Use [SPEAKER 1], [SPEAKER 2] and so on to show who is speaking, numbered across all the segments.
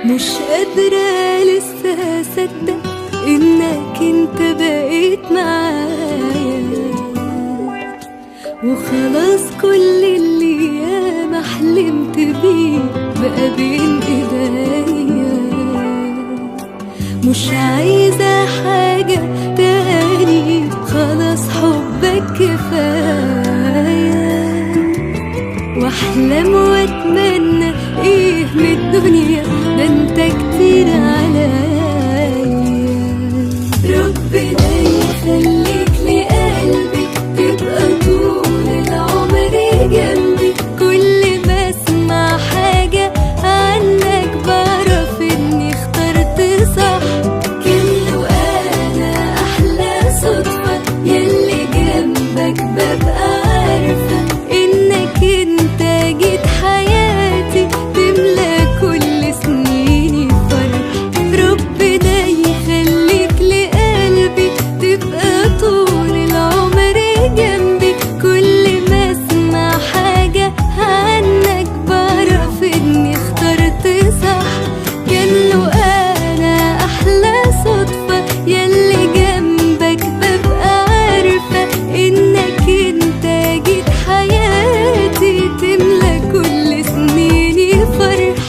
[SPEAKER 1] مش قادرة لسه أصدق إنك انت بقيت معايا، وخلاص كل اللي ياما حلمت بيه بقى بين ايديا. مش عايزة حاجة تاني، خلاص حبك كفاية. واحلم واتمنى ايه من الدنيا، ده انت كتير عليا. ربنا يخليك لقلبي، تبقى طول العمر جنبي. كل ما اسمع حاجة عنك بعرف اني اخترت صح. كله انا احلى صدفة، ياللي جنبك ببقى عارفة انك انت جيت حياتي، تملى كل سنيني فرح. ربنا يخليك لقلبي، تبقى طول العمر جنبي. كل ما اسمع حاجة عنك بعرف اني اخترت صح. كان له انا احلى صدفة، ياللي جنبك ببقى عارفة انك انت جيت حياتي، تملى كل سنيني فرح.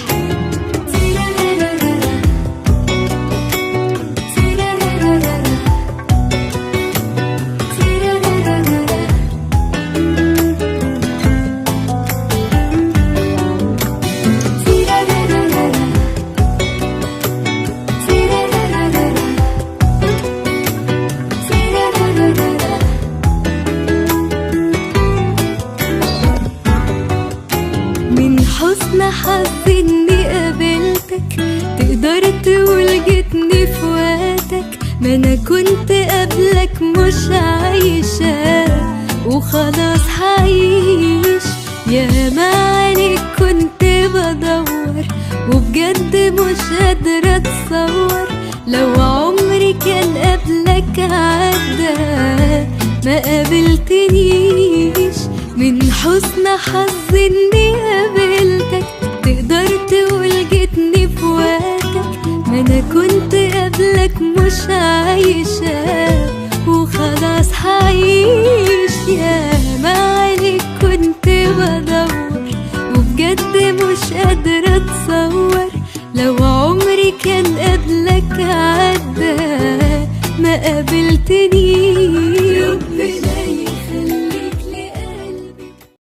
[SPEAKER 1] من حسن حظي اني قابلتك، تقدر تقول جيتني في وقتك. ما انا كنت قبلك مش عايشة، وخلاص هعيش. يا ما عليك كنت بدور، وبجد مش قادرة اتصور لو عمري كان قبلك عدى ما قابلتنيش. من حسن حظي اني قابلتك، تقدر تقول جيتني في وقتك. ما انا كنت قبلك مش عايشة، وخلاص هعيش. يا ما عليك كنت بدور، وبجد مش قادرة اتصور لو عمري كان قبلك عدى ما قابلتنيش.